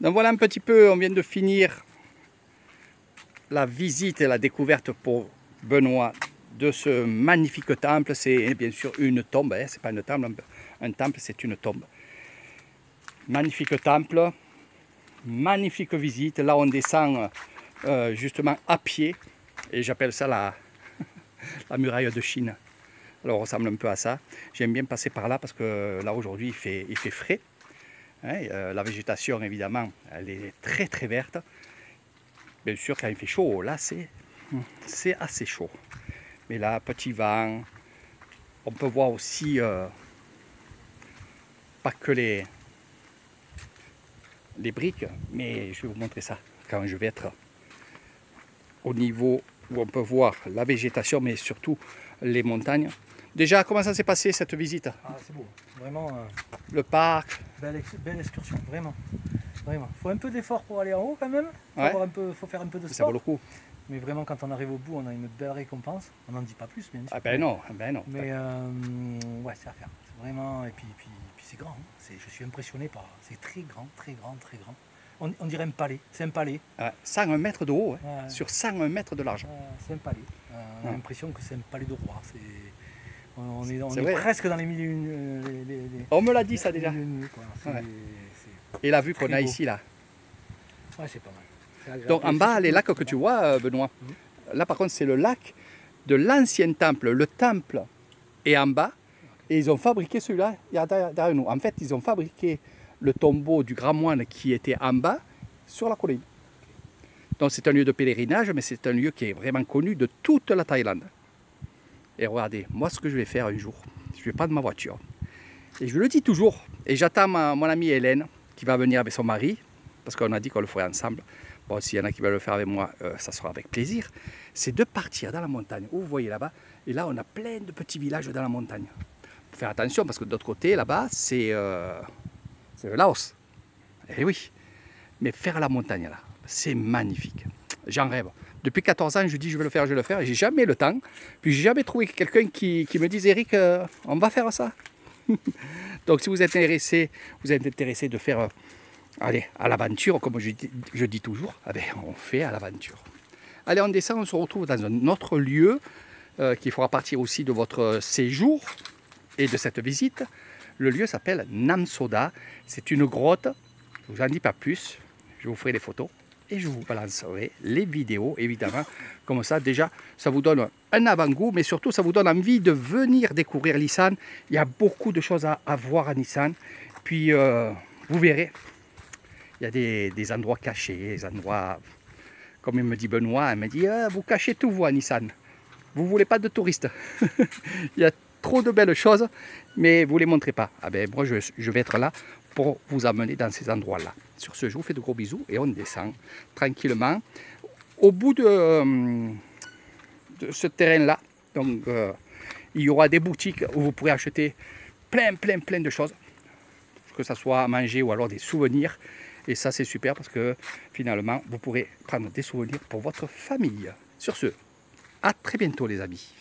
Donc voilà un petit peu, on vient de finir la visite et la découverte pour Benoît de ce magnifique temple. C'est bien sûr une tombe, hein, c'est pas une temple, un temple c'est une tombe. Magnifique temple, magnifique visite. Là on descend justement à pied et j'appelle ça la muraille de Chine. Alors on ressemble un peu à ça. J'aime bien passer par là parce que là aujourd'hui il fait frais. Hein, la végétation évidemment elle est très très verte. Bien sûr quand il fait chaud, là c'est assez chaud. Mais là petit vent, on peut voir aussi pas que les briques, mais je vais vous montrer ça quand je vais être au niveau où on peut voir la végétation mais surtout les montagnes. Déjà, comment ça s'est passé cette visite? Ah, c'est beau, vraiment. Le parc. Belle excursion, vraiment. Vraiment. Faut un peu d'effort pour aller en haut quand même. Ouais. Faut faire un peu de sport. Ça vaut le coup. Mais vraiment, quand on arrive au bout, on a une belle récompense. On n'en dit pas plus, bien sûr. Ah ben non, Mais ouais, c'est à faire. C'est vraiment. Et puis c'est grand. Hein. Je suis impressionné par. C'est très grand, très grand, très grand. On dirait un palais. C'est un palais. 101 mètres de haut, hein, ouais. sur 101 mètres de large. C'est un palais. On a l'impression que c'est un palais de roi. On est vrai. presque dans les milieux. On me l'a dit ça déjà. Ouais. Et la vue qu'on a ici là. Ouais, c'est pas mal. Donc en bas, les lacs que tu vois, Benoît, là par contre c'est le lac de l'ancien temple. Le temple est en bas et ils ont fabriqué celui-là derrière nous. En fait, ils ont fabriqué le tombeau du grand moine qui était en bas sur la colline. Donc c'est un lieu de pèlerinage, mais c'est un lieu qui est vraiment connu de toute la Thaïlande. Et regardez, moi ce que je vais faire un jour, je vais prendre ma voiture. Et je le dis toujours, et j'attends mon amie Hélène qui va venir avec son mari, parce qu'on a dit qu'on le ferait ensemble. Bon, s'il y en a qui veulent le faire avec moi, ça sera avec plaisir. C'est de partir dans la montagne, où vous voyez là-bas, et là on a plein de petits villages dans la montagne. Faut faire attention, parce que de l'autre côté, là-bas, c'est le Laos. Et oui, mais faire la montagne là, c'est magnifique. J'en rêve. Depuis 14 ans, je dis je vais le faire, et j'ai jamais le temps. Puis j'ai jamais trouvé quelqu'un qui me dise Eric, on va faire ça. Donc si vous êtes intéressé de faire allez, à l'aventure, comme je dis toujours, eh bien, on fait à l'aventure. Allez, on descend, on se retrouve dans un autre lieu qui fera partie aussi de votre séjour et de cette visite. Le lieu s'appelle Nam Soda. C'est une grotte, je ne vous en dis pas plus, je vous ferai des photos. Et je vous balancerai les vidéos, évidemment. Comme ça, déjà, ça vous donne un avant-goût, mais surtout, ça vous donne envie de venir découvrir l'Isan. Il y a beaucoup de choses à voir en Isan. Puis, vous verrez, il y a des endroits cachés, des endroits, comme il me dit Benoît, il me dit, vous cachez tout, vous, en Isan. Vous ne voulez pas de touristes. Il y a trop de belles choses, mais vous ne les montrez pas. Ah ben, moi, je vais être là pour vous amener dans ces endroits-là. Sur ce, je vous fais de gros bisous et on descend tranquillement. Au bout de ce terrain-là, donc il y aura des boutiques où vous pourrez acheter plein de choses, que ce soit à manger ou alors des souvenirs. Et ça, c'est super parce que finalement, vous pourrez prendre des souvenirs pour votre famille. Sur ce, à très bientôt les amis.